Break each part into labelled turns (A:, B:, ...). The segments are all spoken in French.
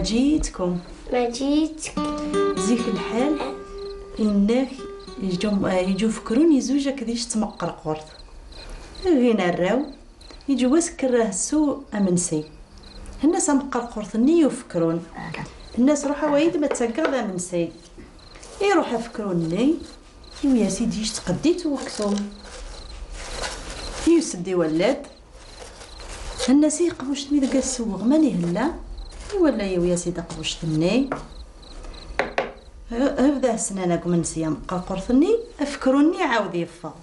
A: جيتكم.
B: ما جيتك.
A: زيك الحال إنك يجو فكروني زوجة كديش تمقر قرط غينا الراو يجو واسكره السوء أمنسي. الناس مقر قرطني يفكرون الناس روحا وايد ما تسقر أمنسي يروح يفكروني يا سيدي اش تقديت وكسوم يسدي ولاد الناس يقبوشتني داك السوق ماني هلا ولا يا سيدي قبوشتني هبدا سنانا من سيام قرطني افكروني عاود يفا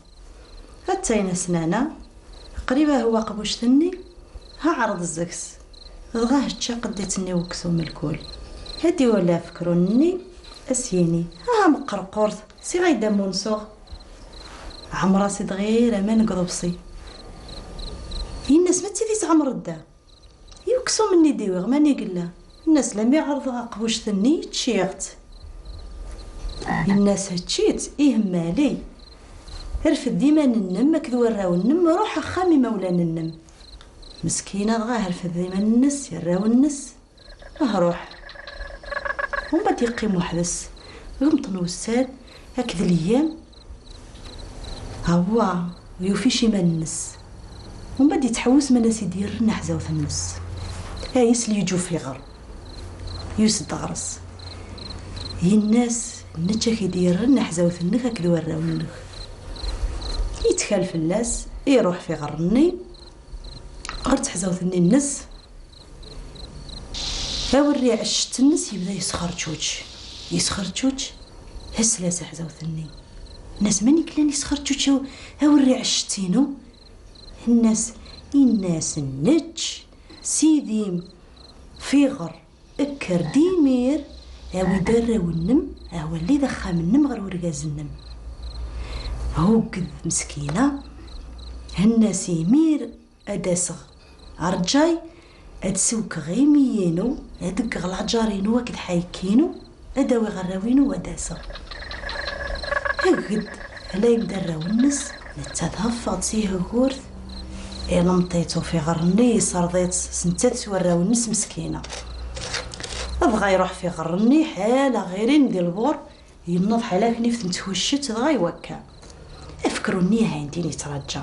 A: هاتاينا سنانا قريبه هو قبوشتني ها عرض الزكس غاه تشا قديتني وكسوم الكل هادي ولا فكروني اسيني ها مقرقورت سي غايدا منسوغ عمرا سي دغير ما نقضبصي الناس ما تيدي تعمر الدا يوكسو مني ديوغ ماني قلا الناس لم يعرضها قبوشتني تشيغت الناس هتشيت مالي رفد ديما ننم كذو راو النم روح خامي مولان النم مسكينه غا رفد ديما النس يراو النس روح ومن بعد يقيم وحدس غمطن وسال هكذا الايام هوا يوفي شي ما النس ومن بعد يتحوس من ناس يدير نحزه في النس هايس اللي يجو في غر يوسد غرس هي الناس نتشا كيدير نحزه في النخ كدو راو النخ يتخال في الناس يروح في غرني قرت حزاوثني النس هاوري عشت النس يبدا يسخر تشوج هسلاس حزاوثني الناس ماني كلان يسخر تشوج هاوري عشتينو الناس النتش سيديم فيغر اكر ديمير هاوي دراو النم هاو اللي دخا من النم غير ورقاز النم هو قد مسكينه هالناس يمير اداسغ عرجاي ادسوك غيميينو هادك غلعجارينو وكد حايكينو اداوي غراوينو وداسغ هكد هلا يمدراو النس نتذهفض سيه غورث نمطيتو في غرني صرضيت سنتات سوراو النس مسكينه بغا يروح في غرني حاله غيرين ديال البور ينوض حاله كنيف متوشت دغا يوكا افكروني عندي يترجى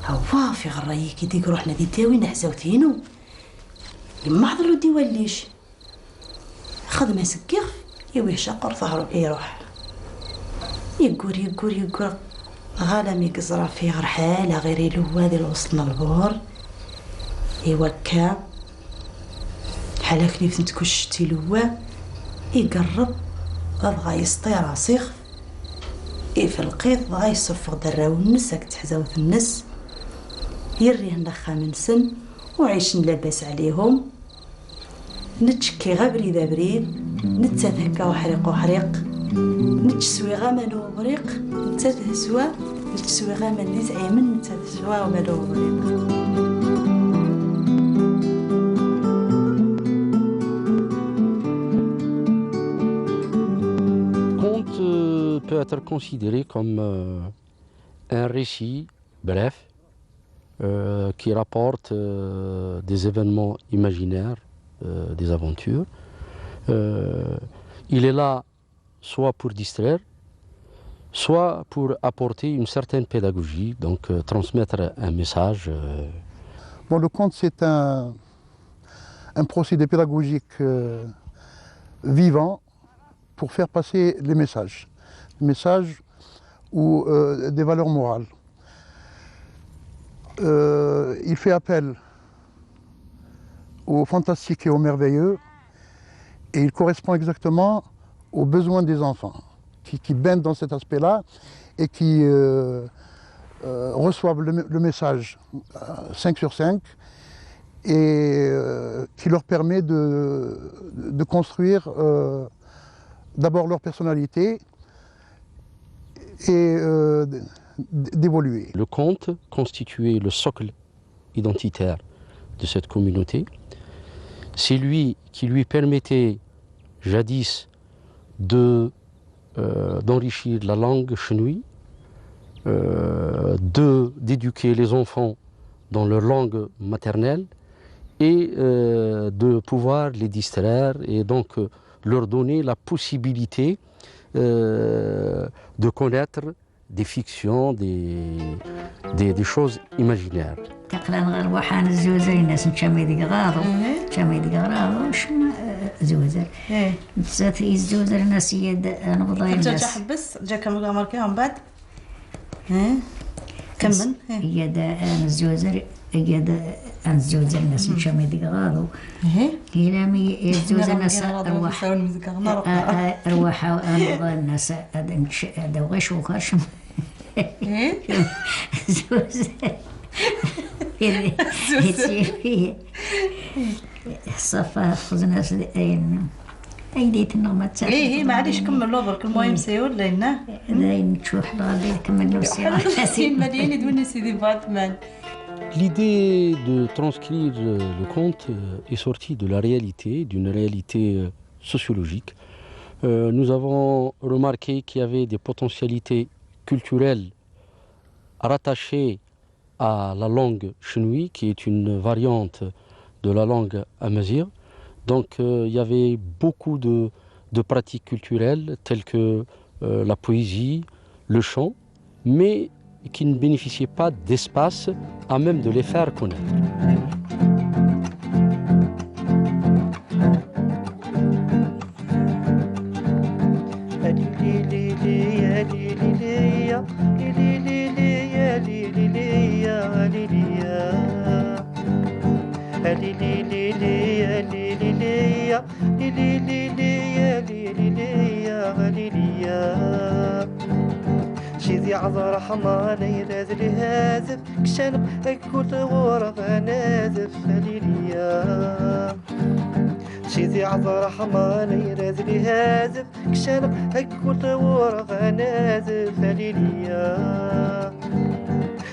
A: هوا في غراي كي ديك روحنا دي تاوي نحزاوتينو يما حضرو دي وليش خدمه سكيغ يويه شاقر ظهرو يروح يقور غالم يقزرا في غير حاله غير يلو هادي وصلنا البور يوكا حاله كنيف نتكشتي لوا يقرب غا يسطي راسيخ في القيط غا يصفغ دراو النس هاك تحزاوث النس يريه نخا من سن وعيش لاباس عليهم نتشكي غا بريد بريد نتذكى وحريق نتسوي غا مانو بريق نتسوى نتسوي غا من زعيمن نتسوى ومانو بريق.
C: Peut être considéré comme un récit bref qui rapporte des événements imaginaires, des aventures. Il est là soit pour distraire, soit pour apporter une certaine pédagogie, donc transmettre un message.
D: Bon, le conte, c'est un procédé pédagogique vivant pour faire passer les messages ou des valeurs morales. Il fait appel au fantastique et au merveilleux et il correspond exactement aux besoins des enfants qui baignent dans cet aspect-là et qui reçoivent le message 5 sur 5 et qui leur permet de construire d'abord leur personnalité et d'évoluer.
C: Le conte constituait le socle identitaire de cette communauté. C'est lui qui lui permettait jadis d'enrichir la langue chenouille, d'éduquer les enfants dans leur langue maternelle et de pouvoir les distraire et donc leur donner la possibilité de connaître des fictions, des choses imaginaires.
B: تقران غير وحان الزوزر الناس نشامي ديك غاضو نشامي ديك غاضو شما زوزر بزاف الزوزر الناس يد انا بضاي
A: انت
B: الناس
A: تحبس جا كم ماركيها من بعد كمل
B: يد انا الزوزر يد انا الزوزر الناس نشامي ديك غاضو هي لامي الزوزر الناس ارواح ارواح انا بضاي الناس هذا وغش وخرشم زوزر صفا خذنا ايديت النغمة تاعك
A: ايه معليش كملوا برك المهم سيو لينا
B: داين تشوح غادي كملوا
A: سين مليان يدوني سيدي باتمان.
C: L'idée de transcrire le conte est sortie de la réalité, d'une réalité sociologique. Nous avons remarqué qu'il y avait des potentialités culturelles rattachées à la langue chenouille, qui est une variante de la langue amazigh. Donc il y avait beaucoup de pratiques culturelles telles que la poésie, le chant, mais qui ne bénéficiaient pas d'espace à même de les faire connaître.
E: شيدي عذر حماني رازلي هازف كشانق اكل ورغ نازف ليليا شيدي عذر حماني رازلي هازف كشانق اكل ورغ نازف ليليا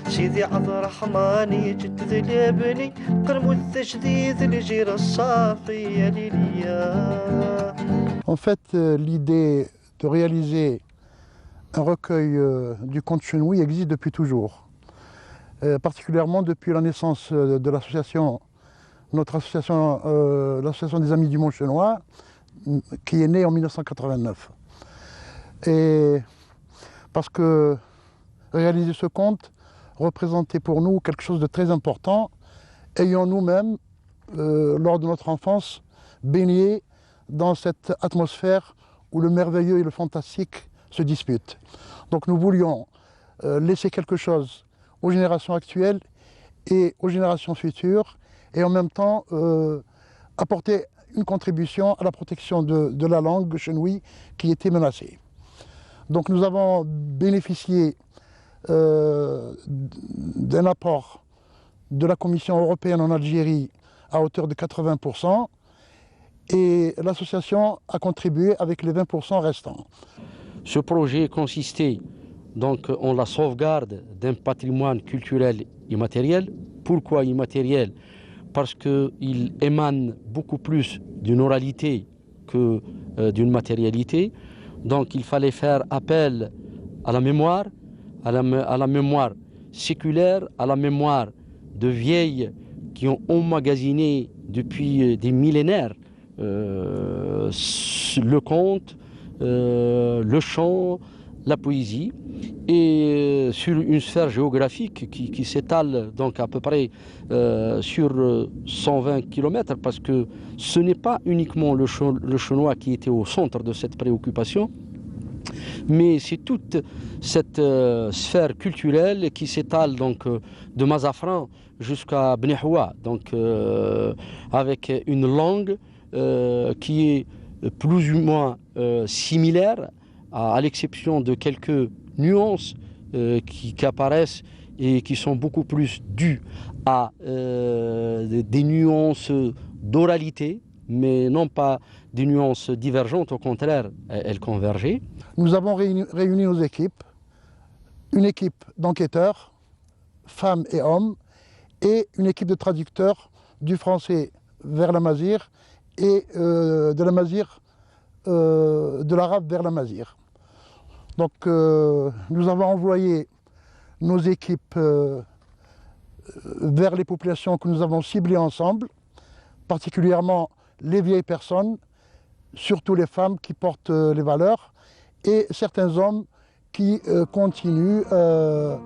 E: شيدي عذر حماني جد ذلبني قرمو التجديد الجير الصافي ليليا.
D: En fait, l'idée de réaliser un recueil du conte chenouille existe depuis toujours, particulièrement depuis la naissance de l'association, notre association, l'association des Amis du Monde Chenois, qui est née en 1989. Et parce que réaliser ce conte représentait pour nous quelque chose de très important, ayant nous-mêmes, lors de notre enfance, baigné dans cette atmosphère où le merveilleux et le fantastique se disputent. Donc nous voulions laisser quelque chose aux générations actuelles et aux générations futures, et en même temps apporter une contribution à la protection de la langue chenouille qui était menacée. Donc nous avons bénéficié d'un apport de la Commission européenne en Algérie à hauteur de 80%, et l'association a contribué avec les 20% restants.
C: Ce projet consistait donc en la sauvegarde d'un patrimoine culturel immatériel. Pourquoi immatériel? Parce qu'il émane beaucoup plus d'une oralité que d'une matérialité. Donc il fallait faire appel à la mémoire, à la mémoire séculaire, à la mémoire de vieilles qui ont emmagasiné depuis des millénaires le conte, le chant, la poésie, et sur une sphère géographique qui s'étale donc à peu près sur 120 km, parce que ce n'est pas uniquement le chenois qui était au centre de cette préoccupation, mais c'est toute cette sphère culturelle qui s'étale donc de Mazafran jusqu'à Bnehoua, donc avec une langue qui est plus ou moins similaires, à l'exception de quelques nuances qui apparaissent et qui sont beaucoup plus dues à des nuances d'oralité, mais non pas des nuances divergentes, au contraire, elles convergeaient.
D: Nous avons réuni nos équipes, une équipe d'enquêteurs, femmes et hommes, et une équipe de traducteurs du français vers l'amazigh et de l'amazigh, de l'arabe vers l'amazigh. Donc nous avons envoyé nos équipes vers les populations que nous avons ciblées ensemble, particulièrement les vieilles personnes, surtout les femmes qui portent les valeurs, et certains hommes qui continuent à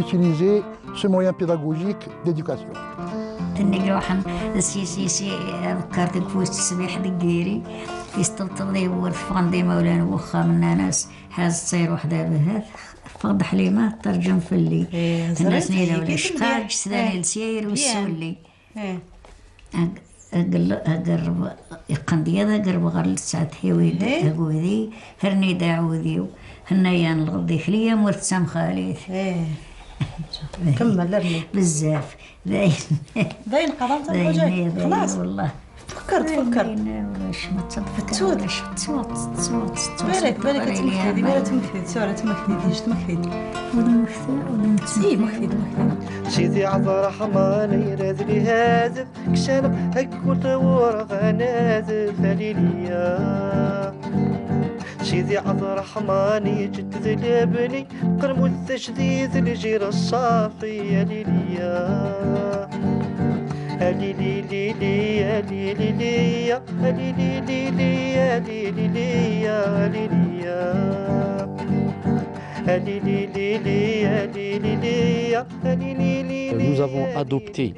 D: utiliser ce moyen pédagogique d'éducation.
B: النجاح السياسي ذكرتك فوز السبيح دقيري يستلطفني ورفقن دي مولانا وخا من ناس حاز تصير وحده بهذا فقد حليمه ترجم في اللي الناس نيلا ولا شقاج سداني السير والسولي قرب يقندي هذا قرب غير لسات هيويد هقودي هرني داعوديو هنيان الغضي خليه مرتسم خاليث
A: كمل لرني
B: بزاف
A: باين قررت الحاجة خلاص
B: والله
A: فكرت
B: واش ما تصدق تصوت
A: بالك تمكثي بالك تمكثي سورة تمكثي ديش تمكثي مكثي
E: سيدي عبد الرحمن يرادلي هذا كشان هكوت ورغ نازف ليليا سيدي عبد الرحمن يجدد لابني قرم التجديد الجير الصافي يا ليليا لي لي لي لي يا لي لي لي يا لي لي لي لي يا لي لي لي يا لي لي يا
C: Nous avons adopté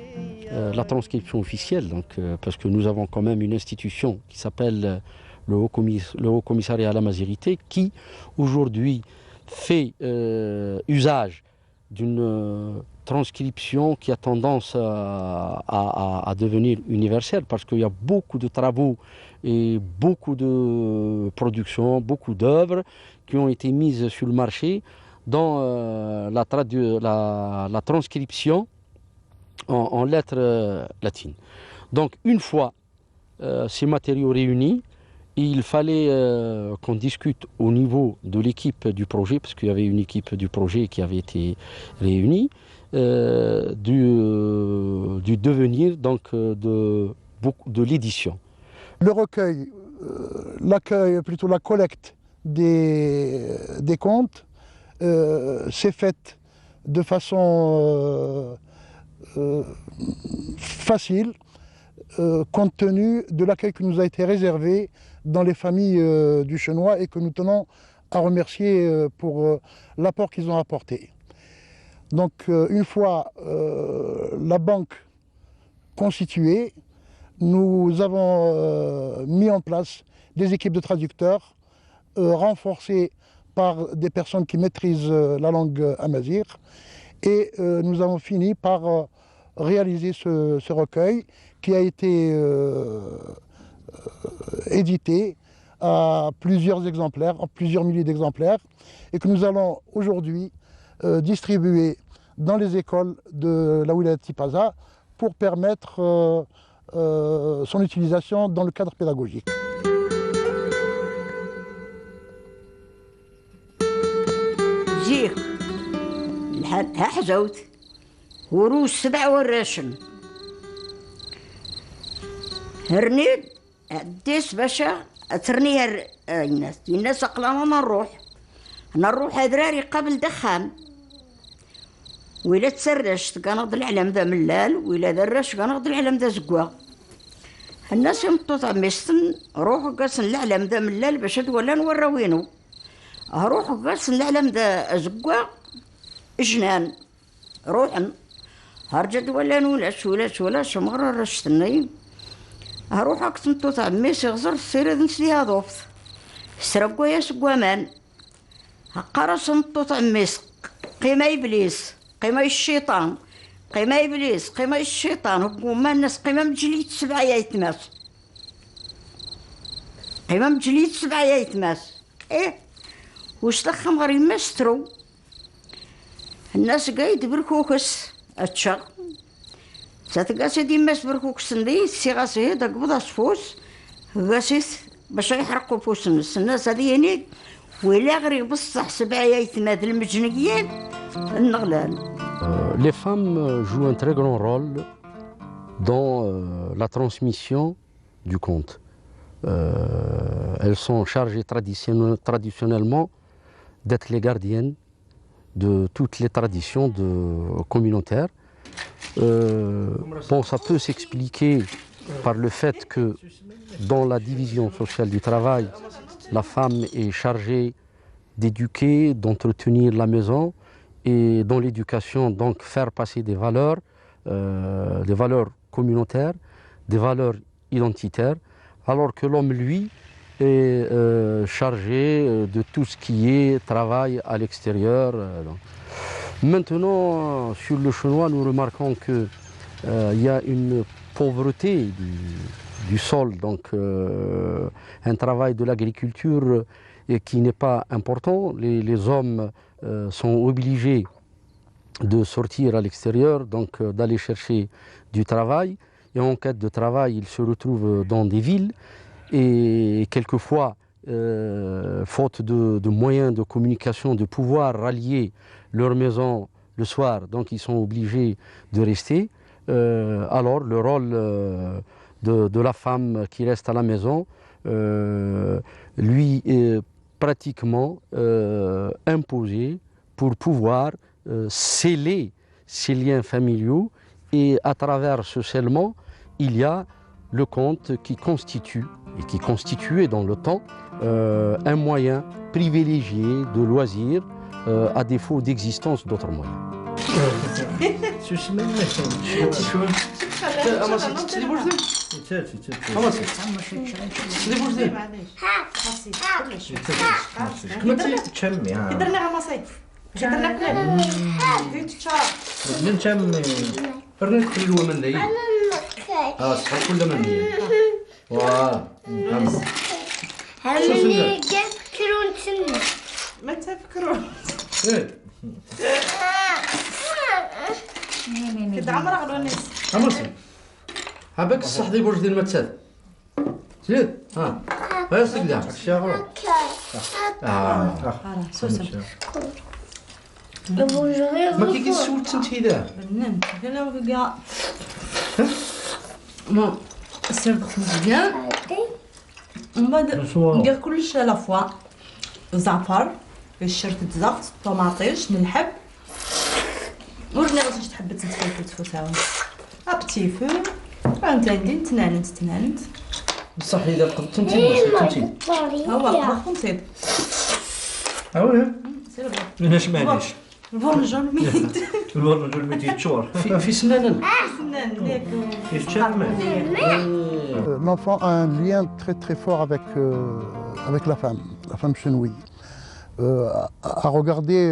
C: la transcription officielle, donc, parce que nous avons quand même une institution qui s'appelle le Haut Commissariat à la Mazirité, qui aujourd'hui fait usage d'une transcription qui a tendance à devenir universelle, parce qu'il y a beaucoup de travaux et beaucoup de productions, beaucoup d'œuvres qui ont été mises sur le marché dans la transcription en lettres latines. Donc une fois ces matériaux réunis, il fallait qu'on discute au niveau de l'équipe du projet, parce qu'il y avait une équipe du projet qui avait été réunie, du devenir donc de l'édition.
D: Le recueil, l'accueil, plutôt la collecte des contes s'est faite de façon facile, compte tenu de l'accueil qui nous a été réservé dans les familles du Chenois et que nous tenons à remercier pour l'apport qu'ils ont apporté. Donc une fois la banque constituée, nous avons mis en place des équipes de traducteurs renforcées par des personnes qui maîtrisent la langue amazigh, et nous avons fini par réaliser ce recueil qui a été édité à plusieurs exemplaires, en plusieurs milliers d'exemplaires, et que nous allons aujourd'hui distribuer dans les écoles de la Wilaya de Tipaza pour permettre son utilisation dans le cadre pédagogique.
B: زيك حزوت وروس 7 وراشن هرنيد ديس باشا ترنيها الناس أقلانا نروح هدراري قبل دخان وإلا تسرشت كنض العلم ذا ملال وإلا درش كنض العلم ذا زقوا الناس يمطوط عميستن روحوا قاسن العلم ذا ملال باش تولى نوراوينو روحوا قاسن العلم ذا زقوا جنان روحن هرجت ولا شمغر رشتني هروح أكتمطوط عميس يغزر السيرة نسليها ضوفت سرقوا يا سقوامان هقرص مطوط عميس قيمة إبليس قيمة الشيطان قيمة إبليس قيمة الشيطان هما الناس قيمة مجليد 7 يتماس قيمة مجليد 7 يتماس وش لخم غير يمسترو الناس قايد بركوكس أتشغ ساتقاسي ديماس بركوكس ندي سيغاسي داك بضا صفوس غاسيس باش يحرقوا فوس الناس هذه هنيك ولا غير بصح 7 يتماد المجنيين النغلال.
C: Les femmes jouent un très grand rôle dans la transmission du conte. Elles sont chargées traditionnellement d'être les gardiennes de toutes les traditions communautaires. Bon, ça peut s'expliquer par le fait que dans la division sociale du travail, la femme est chargée d'éduquer, d'entretenir la maison et dans l'éducation, donc faire passer des valeurs communautaires, des valeurs identitaires, alors que l'homme, lui, est chargé de tout ce qui est travail à l'extérieur. Maintenant, sur le chenois, nous remarquons qu'il y a une pauvreté du sol, donc un travail de l'agriculture qui n'est pas important. Les hommes sont obligés de sortir à l'extérieur, donc d'aller chercher du travail. Et en quête de travail, ils se retrouvent dans des villes et quelquefois, faute de moyens de communication, de pouvoir rallier leur maison le soir, donc ils sont obligés de rester. Alors le rôle de la femme qui reste à la maison, lui est pratiquement imposé pour pouvoir sceller ces liens familiaux, et à travers ce scellement, il y a le conte qui constitue et qui constituait dans le temps un moyen privilégié de loisir à défaut d'existence d'autres moyens.
A: ما تفكرون كده عمر غلونيس
C: عمرسي هبك الصح دي برج ديال المتساد زيد ها غير سكدا الشاغل
A: سوسم
C: ما كي سولت انت هذا
A: بنان انا كاع ما السير ضخم مزيان ومن بعد ندير كلش على فوا زعفر الشرط الزغط طماطيش نلحب ورني غادي تحب تفلفل تفوتاون ابتي فو عندي تنانت
C: بصح اذا قدت انت
A: هو قبض نصيد
C: وي
F: مناش معليش
A: البرنجان ميت
F: البرنجان ميت يتشور
C: في سنان
A: سنان
D: L'enfant a un lien très très fort avec la femme chenouille. À regarder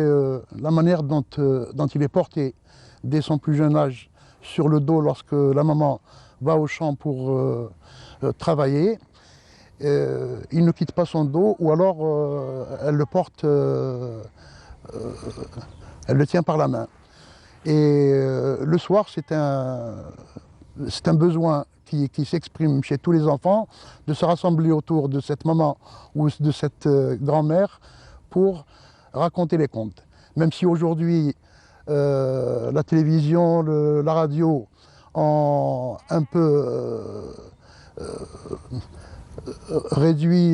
D: la manière dont il est porté dès son plus jeune âge sur le dos lorsque la maman va au champ pour travailler. Il ne quitte pas son dos, ou alors elle le porte, elle le tient par la main. Et le soir, c'est un besoin qui s'exprime chez tous les enfants, de se rassembler autour de cette maman ou de cette grand-mère pour raconter les contes. Même si aujourd'hui, la télévision, la radio ont un peu réduit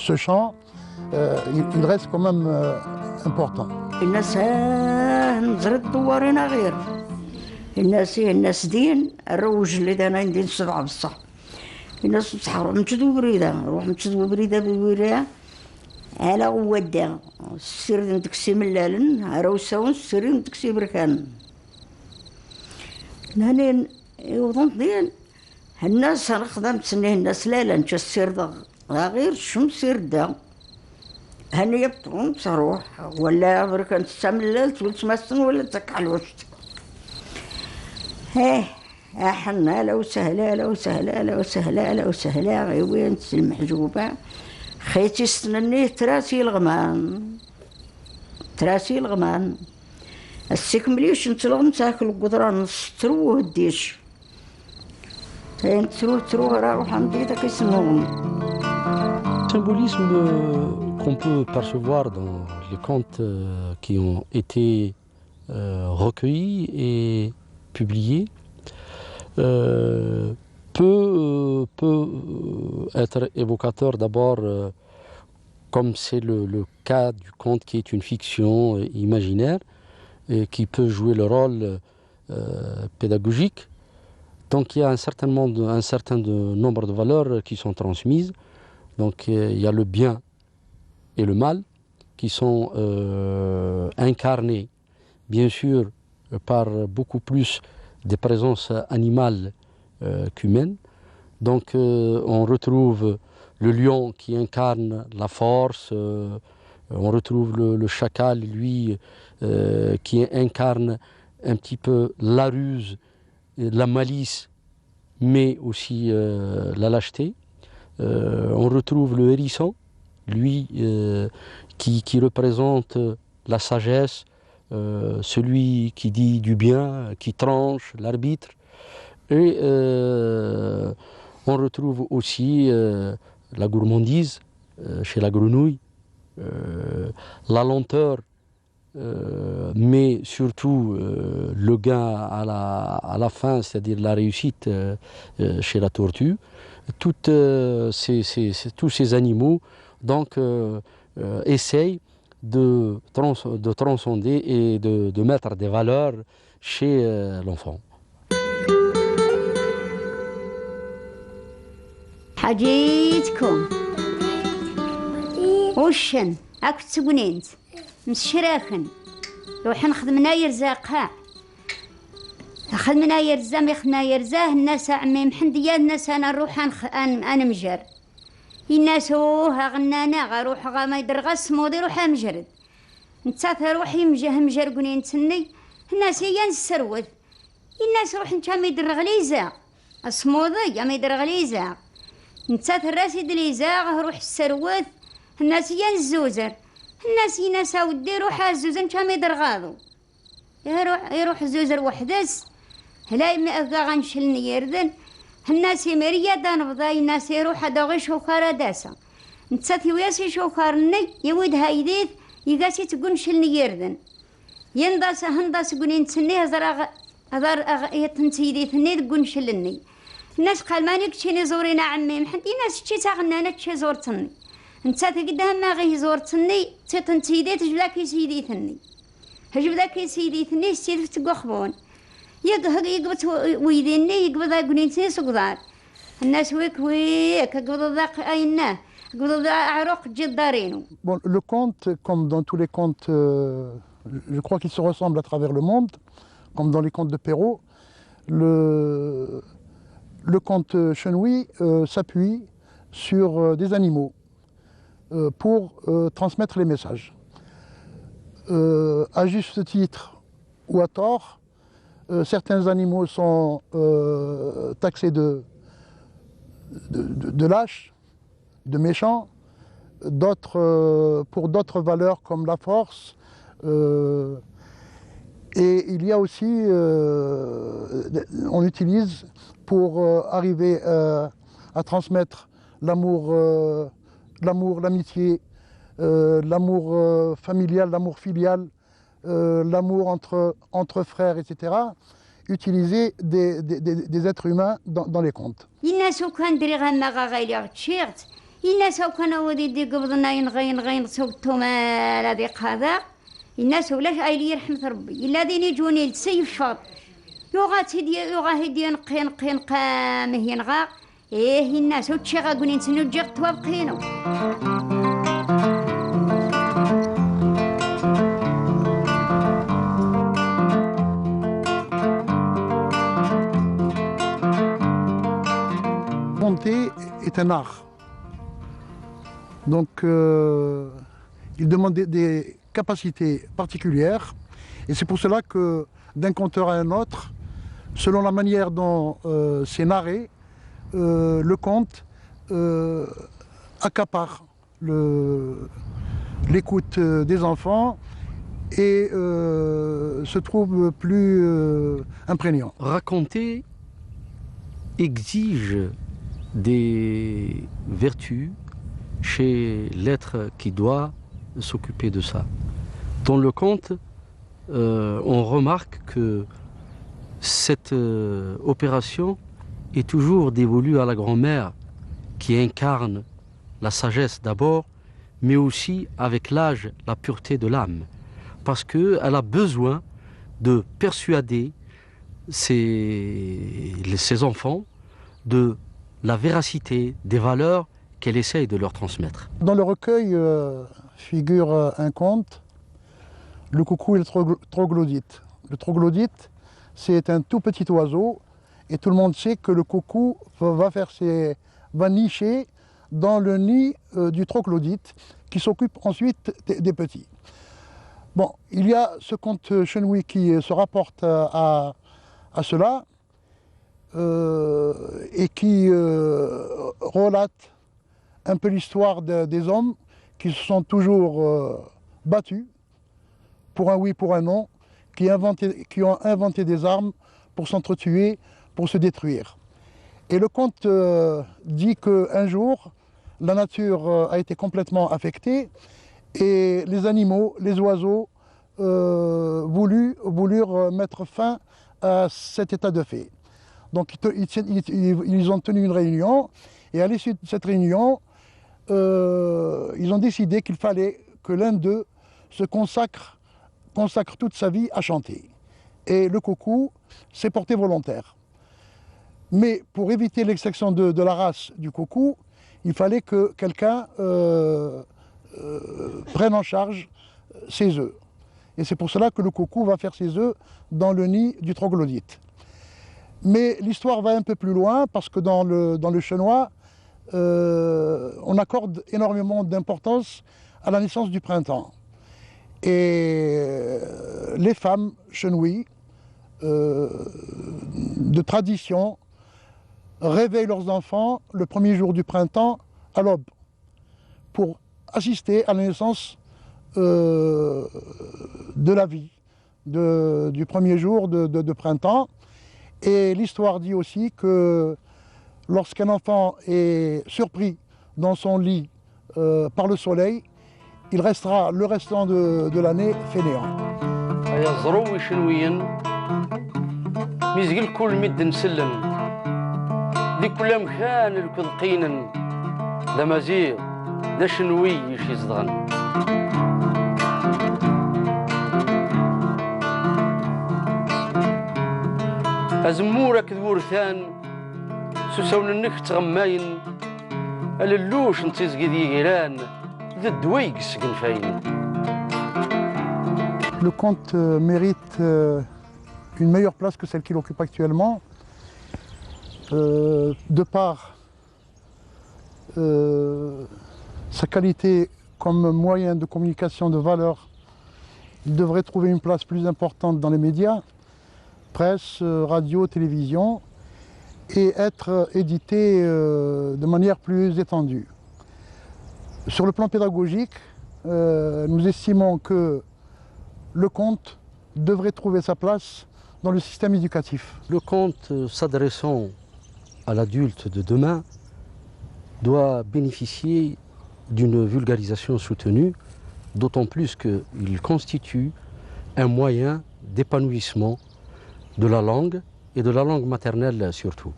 D: ce champ, il reste quand même important.
B: الناس دين الروج اللي دانا ندير سبعة بصح الناس بصح روح متشدو بريدة روح متشدو بريدة بوريا على غودا السير نتكسي ملالن عروساون السير نتكسي بركان هاني وظنت ديال الناس انا خدمت سنيه الناس لا نتا السير دا غير الشمس سير دا هاني يبطون بصروح ولا بركان تستعمل تولت مسن ولا تكعلوشت حنا لو سهلا غيوين المحجوبة خيتي استننيه تراسي الغمان السكمليش نتلغم تاكل القدران نستروه الديش تروه راروح عندي داك يسموهم.
C: Symbolisme qu'on peut percevoir dans les contes qui ont été recueillis et publié peut être évocateur d'abord, comme c'est le cas du conte qui est une fiction imaginaire, et qui peut jouer le rôle pédagogique. Donc il y a un certain nombre de valeurs qui sont transmises. Donc il y a le bien et le mal qui sont incarnés, bien sûr, par beaucoup plus de présences animales qu'humaines. Donc on retrouve le lion qui incarne la force, on retrouve le chacal, lui, qui incarne un petit peu la ruse, la malice, mais aussi la lâcheté. On retrouve le hérisson, lui, qui représente la sagesse, celui qui dit du bien, qui tranche, l'arbitre. Et on retrouve aussi la gourmandise chez la grenouille, la lenteur, mais surtout le gain à la fin, c'est-à-dire la réussite chez la tortue. Tous ces animaux donc, essayent de transcender et de mettre des valeurs chez l'enfant.
G: حاجيتكم وشن هاك تسقنينت مسشراخن روح نخدمنا يرزاقها خدمنا يرزا ميخنا يرزاه الناس عمي محندية الناس انا نروح انا مجر الناس ها غنانا غروح غا ما يدر غا سمودي روح مجرد نتاث روحي مجر قنين تسني الناس هي نسروث الناس روح نتا ما يدر غليزة السموضي ما يدر غليزة نتاث راسي دليزا روح السروث الناس هي الزوزر الناس ينسى ودي روح الزوزر نتا ما يدر غاضو يروح الزوزر وحدس هلاي ما أبقى غنشلني يردن الناس يمريا دان بضاي الناس يروح هذا غير شوكارا داسا نتساتي وياسي شوكارني يود هايديث يقاسي تقول شلني يردن ينداس هنداس قولين تسني هزار يتنسيدي ثني تقول شلني الناس قال مانيك تشيني زورينا عمي محد الناس تشي تاغنانا تشي زورتني نتساتي قدام ما غي زورتني تنسيدي تجبلاكي سيدي ثني هجب ذاك سيدي ثني سيدي تقخبون يقبض ويديني يقبض يقولين تني سقدار الناس ويك يقبض ذاك أيناه يقبض ذا عروق جدارينو.
D: Bon, le conte, comme dans tous les contes, je crois qu'ils se ressemblent à travers le monde, comme dans les contes de Perrault. Le conte Chenouille s'appuie sur des animaux pour transmettre les messages. À juste titre ou à tort, certains animaux sont taxés de lâches, de méchants, d'autres pour d'autres valeurs comme la force. Et il y a aussi, on utilise pour arriver à transmettre l'amour, l'amitié, l'amour familial, l'amour filial, l'amour entre frères, etc., utiliser des êtres humains dans les contes.
G: الناس ولاش عايلي رحمة ربي إلا دين يجوني لسيف شاط يوغا هدي نقي نقامه ينغا إيه الناس وتشي غاقوني نسنو تجي توابقينو.
D: Conter est un art. Donc il demande des capacités particulières et c'est pour cela que d'un conteur à un autre, selon la manière dont c'est narré, le conte accapare l'écoute des enfants et se trouve plus imprégnant.
C: Raconter exige des vertus chez l'être qui doit s'occuper de ça. Dans le conte, on remarque que cette opération est toujours dévolue à la grand-mère qui incarne la sagesse d'abord, mais aussi avec l'âge, la pureté de l'âme. Parce qu'elle a besoin de persuader ces enfants de la véracité des valeurs qu'elle essaye de leur transmettre.
D: Dans le recueil figure un conte, le coucou et le troglodyte. Le troglodyte, c'est un tout petit oiseau, et tout le monde sait que le coucou va nicher dans le nid du troglodyte, qui s'occupe ensuite des petits. Bon, il y a ce conte chenouille qui se rapporte à cela, et qui relate un peu l'histoire des hommes qui se sont toujours battus pour un oui, pour un non, qui ont inventé des armes pour s'entretuer, pour se détruire. Et le conte dit qu'un jour, la nature a été complètement affectée et les animaux, les oiseaux, voulurent mettre fin à cet état de fait. Donc ils ont tenu une réunion, et à l'issue de cette réunion, ils ont décidé qu'il fallait que l'un d'eux se consacre toute sa vie à chanter. Et le coucou s'est porté volontaire. Mais pour éviter l'extinction de la race du coucou, il fallait que quelqu'un prenne en charge ses œufs. Et c'est pour cela que le coucou va faire ses œufs dans le nid du troglodyte. Mais l'histoire va un peu plus loin, parce que dans le chenois, on accorde énormément d'importance à la naissance du printemps. Et les femmes chenouilles, de tradition, réveillent leurs enfants le premier jour du printemps à l'aube, pour assister à la naissance de la vie, du premier jour de printemps. Et l'histoire dit aussi que lorsqu'un enfant est surpris dans son lit par le soleil, il restera le restant de l'année fainéant.
C: أزمورك ذورثان سوسون النك تغماين اللوش نتيزقي ذي غيران ذا الدويق سقن فاين.
D: Le conte mérite une meilleure place que celle qu'il occupe actuellement, de par sa qualité comme moyen de communication de valeur. Il devrait trouver une place plus importante dans les médias, presse, radio, télévision, et être édité de manière plus étendue. Sur le plan pédagogique, nous estimons que le conte devrait trouver sa place dans le système éducatif.
C: Le conte s'adressant à l'adulte de demain doit bénéficier d'une vulgarisation soutenue, d'autant plus qu'il constitue un moyen d'épanouissement de la langue et de la langue maternelle surtout.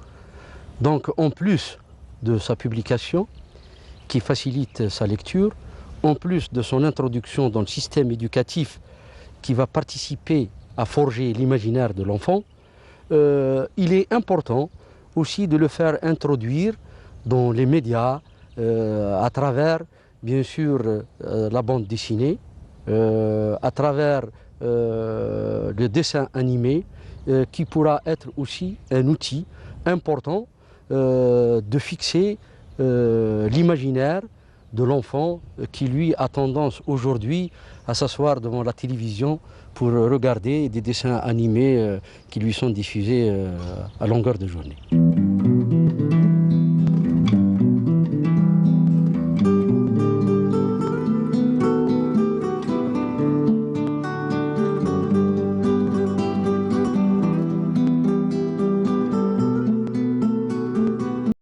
C: Donc en plus de sa publication qui facilite sa lecture, en plus de son introduction dans le système éducatif qui va participer à forger l'imaginaire de l'enfant, il est important aussi de le faire introduire dans les médias à travers bien sûr la bande dessinée, à travers le dessin animé, qui pourra être aussi un outil important de fixer l'imaginaire de l'enfant qui lui a tendance aujourd'hui à s'asseoir devant la télévision pour regarder des dessins animés qui lui sont diffusés à longueur de journée.